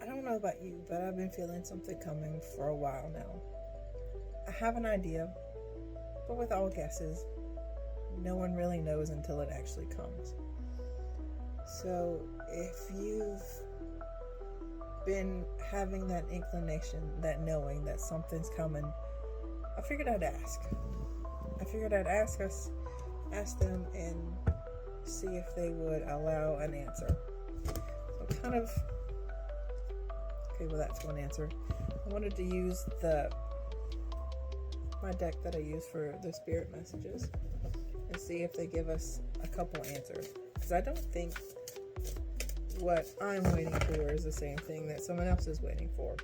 I don't know about you, but I've been feeling something coming for a while now. I have an idea, but with all guesses, no one really knows until it actually comes. So if you've been having that inclination, that knowing that something's coming, I figured I'd ask. Ask them and see if they would allow an answer. So kind of, okay, well that's one answer. I wanted to use my deck that I use for the spirit messages and see if they give us a couple answers. Because I don't think what I'm waiting for is the same thing that someone else is waiting for.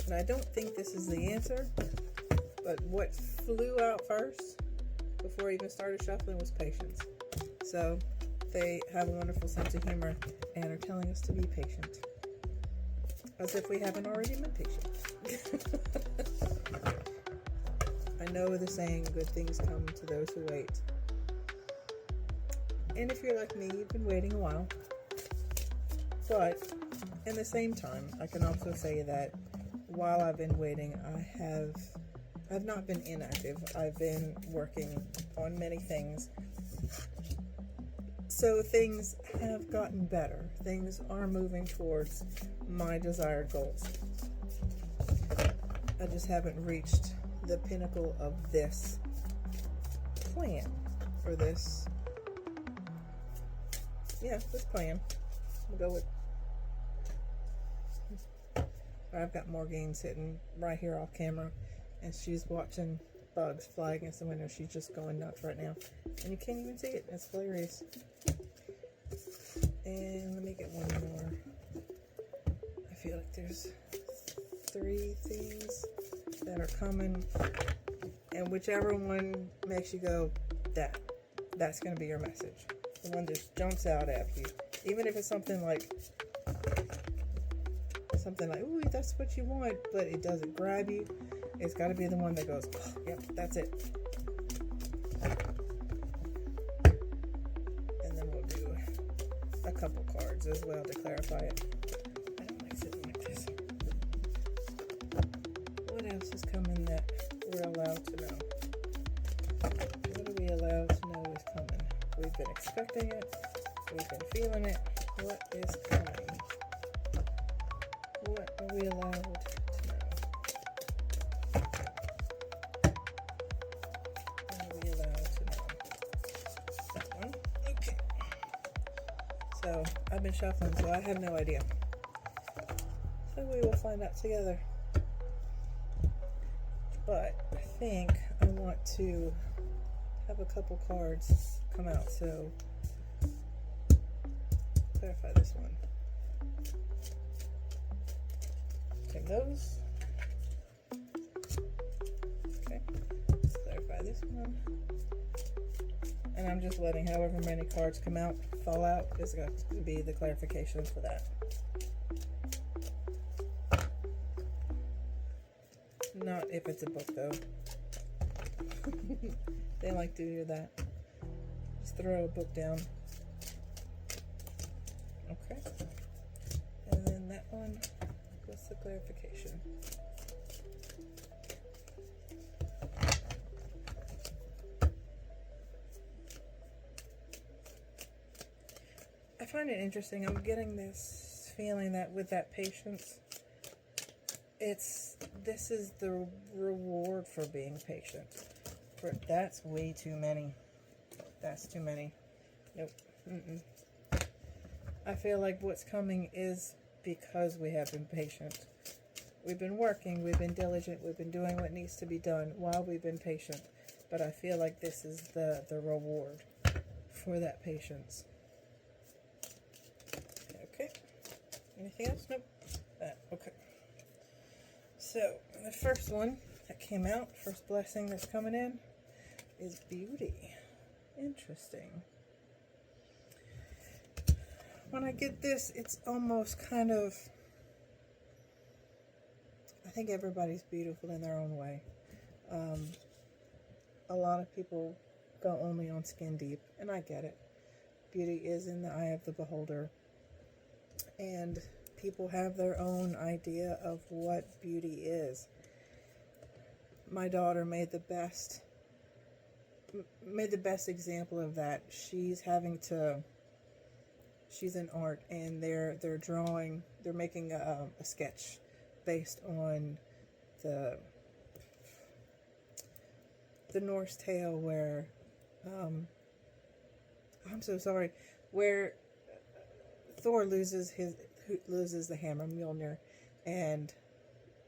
And I don't think this is the answer, but what flew out first before I even started shuffling was patience. So they have a wonderful sense of humor and are telling us to be patient. As if we haven't already been patient. I know the saying, good things come to those who wait. And if you're like me, you've been waiting a while. But in the same time, I can also say that while I've been waiting, I've not been inactive. I've been working on many things. So things have gotten better. Things are moving towards my desired goals. I just haven't reached the pinnacle of this plan, or this plan. We'll go with. I've got Morgane sitting right here off camera, and she's watching bugs fly against the window. She's just going nuts right now, and you can't even see it. It's hilarious. And let me get one more. I feel like there's 3 things that are coming, and whichever one makes you go, that's going to be your message. The one that jumps out at you, even if it's something like, ooh, that's what you want, but it doesn't grab you. It's got to be the one that goes, oh, yep, that's it. And then we'll do a couple cards as well to clarify it. I don't like sitting like this. What else is coming that we're allowed to know? What are we allowed to know is coming? We've been expecting it. We've been feeling it. What is coming? What are we allowed to know? What are we allowed to know? That one? Okay. So, I've been shuffling, so I have no idea. So we will find out together. But I think I want to have a couple cards come out, so clarify this one. Take those. Okay, let's clarify this one. And I'm just letting however many cards come out, fall out, is going to be the clarification for that. Not if it's a book, though. They like to do that. Just throw a book down. Okay. And then that one, what's the clarification? I find it interesting. I'm getting this feeling that with that patience, this is the reward for being patient. That's way too many. That's too many. Nope. I feel like what's coming is because we have been patient. We've been working, we've been diligent, we've been doing what needs to be done while we've been patient. But I feel like this is the reward for that patience. Okay. Anything else? Nope. Okay. So, the first one that came out, first blessing that's coming in, is beauty. Interesting. When I get this, it's almost kind of, I think everybody's beautiful in their own way. A lot of people go only on skin deep, and I get it. Beauty is in the eye of the beholder. and people have their own idea of what beauty is. My daughter made the best example of that. She's in art, and they're making a sketch based on the Norse tale where I'm so sorry, where Thor loses the hammer Mjolnir, and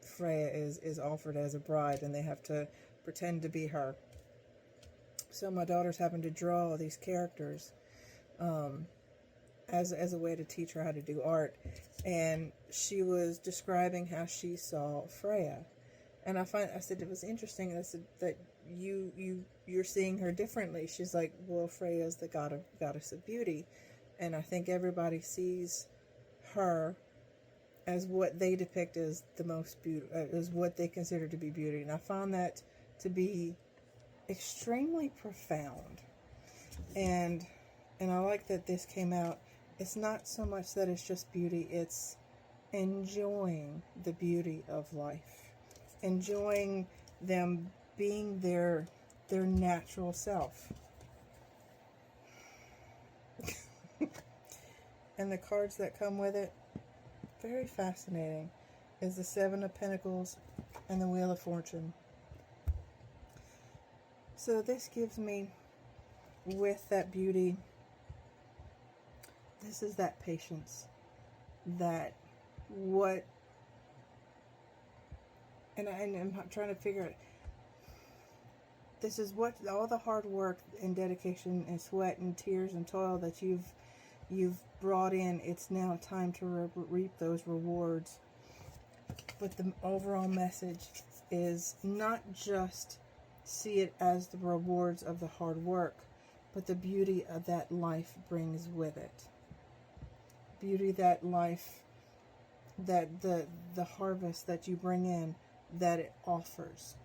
Freya is offered as a bride, and they have to pretend to be her. So my daughter's having to draw these characters as a way to teach her how to do art, and she was describing how she saw Freya, and I said it was interesting. I said that you're seeing her differently. She's like, well, Freya is the goddess of beauty, and I think everybody sees her as what they depict as the most as what they consider to be beauty, and I found that to be extremely profound, and I like that this came out. It's not so much that it's just beauty; it's enjoying the beauty of life, enjoying them being their natural self. And the cards that come with it, very fascinating, is the Seven of Pentacles and the Wheel of Fortune. So this gives me, with that beauty, this is that patience, and I'm trying to figure it. This is what all the hard work and dedication and sweat and tears and toil that you've brought in. It's now time to reap those rewards. But the overall message is not just see it as the rewards of the hard work, but the beauty of that life brings with it. Beauty that life, that the harvest that you bring in, that it offers.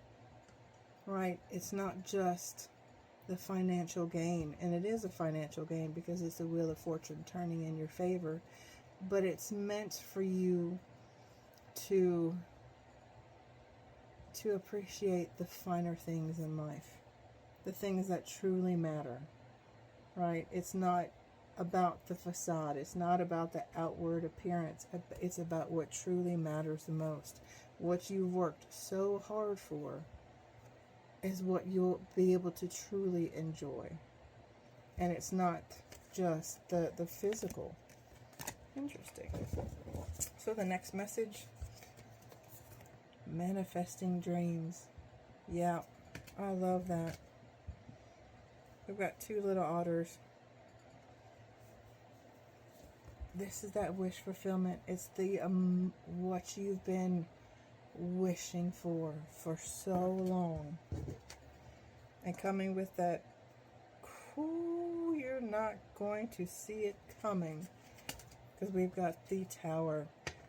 Right? It's not just the financial gain, and it is a financial gain because it's the Wheel of Fortune turning in your favor, but it's meant for you to appreciate the finer things in life, the things that truly matter, right? It's not about the facade. It's not about the outward appearance. It's about what truly matters the most. What you worked so hard for is what you'll be able to truly enjoy. And it's not just the physical. Interesting. So the next message, manifesting dreams. Yeah, I love that. We've got two little otters. This is that wish fulfillment. It's the what you've been wishing for so long, and coming with that, you're not going to see it coming, because we've got the Tower.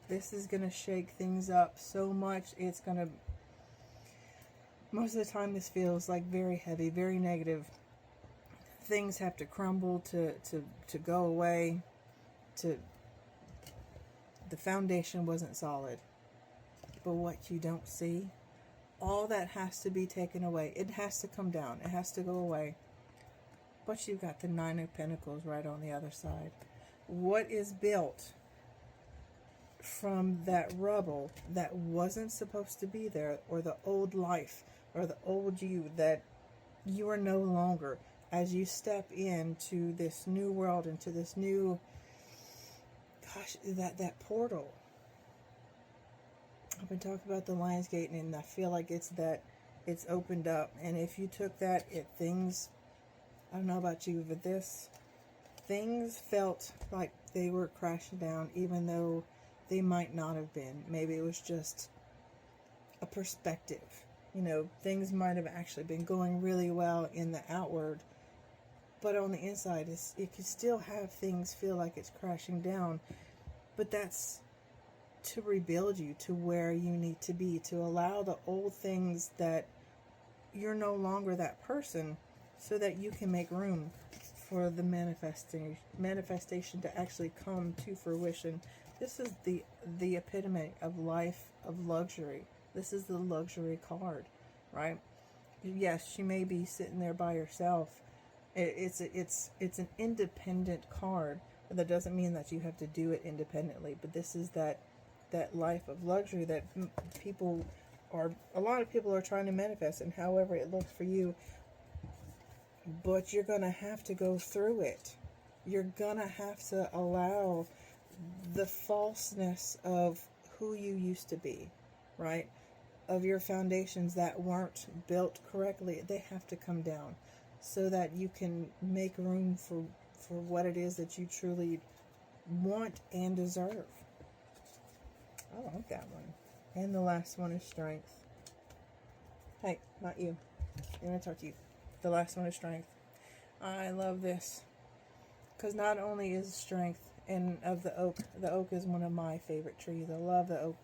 This is going to shake things up so much. It's going to, most of the time this feels like very heavy, very negative. Things have to crumble to go away. The foundation wasn't solid. But what you don't see, all that has to be taken away. It has to come down. It has to go away. But you've got the Nine of Pentacles right on the other side. What is built from that rubble that wasn't supposed to be there, or the old life, or the old you that you are no longer, as you step into this new world, into this new, that portal. I've been talking about the Lion's Gate, and I feel like it's opened up. And if you took that, things, I don't know about you, but things felt like they were crashing down, even though they might not have been. Maybe it was just a perspective. Things might have actually been going really well in the outward, but on the inside, it can still have things feel like it's crashing down. But that's to rebuild you to where you need to be, to allow the old things that you're no longer that person, so that you can make room for the manifestation to actually come to fruition. This is the epitome of life of luxury. This is the luxury card, right? Yes, she may be sitting there by herself. It's an independent card, but that doesn't mean that you have to do it independently. But this is that life of luxury that a lot of people are trying to manifest, and however it looks for you. But you're gonna have to go through it. You're gonna have to allow the falseness of who you used to be, right? Of your foundations that weren't built correctly. They have to come down so that you can make room for what it is that you truly want and deserve. I like that one. And the last one is strength. Hey, not you. I'm going to talk to you. The last one is strength. I love this. Because not only is strength of the oak. The oak is one of my favorite trees. I love the oak.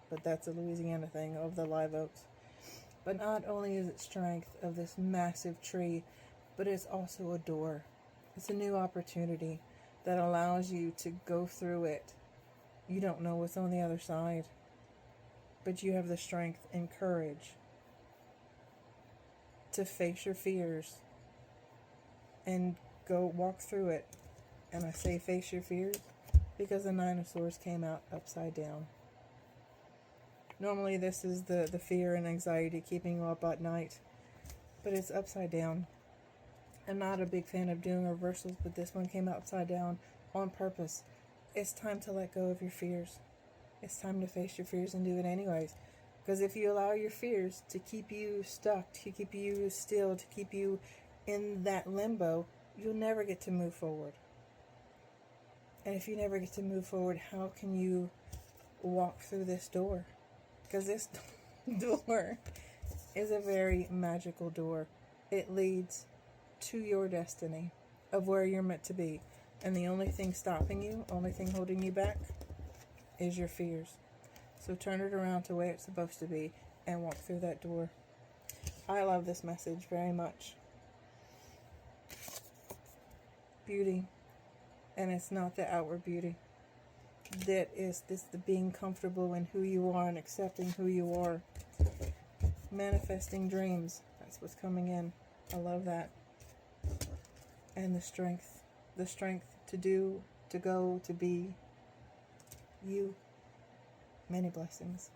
But that's a Louisiana thing, of the live oaks. But not only is it strength of this massive tree, but it's also a door. It's a new opportunity that allows you to go through it. You don't know what's on the other side, but you have the strength and courage to face your fears and go walk through it. And I say face your fears because the Nine of Swords came out upside down. Normally this is the fear and anxiety keeping you up at night, but it's upside down. I'm not a big fan of doing reversals, but this one came upside down on purpose. It's time to let go of your fears. It's time to face your fears and do it anyways. Because if you allow your fears to keep you stuck, to keep you still, to keep you in that limbo, you'll never get to move forward. And if you never get to move forward, how can you walk through this door? Because this door is a very magical door. It leads to your destiny of where you're meant to be. And the only thing stopping you, only thing holding you back, is your fears. So turn it around to where it's supposed to be and walk through that door. I love this message very much. Beauty. And it's not the outward beauty. That is this the being comfortable in who you are and accepting who you are. Manifesting dreams. That's what's coming in. I love that. And the strength. The strength to do, to go, to be you. Many blessings.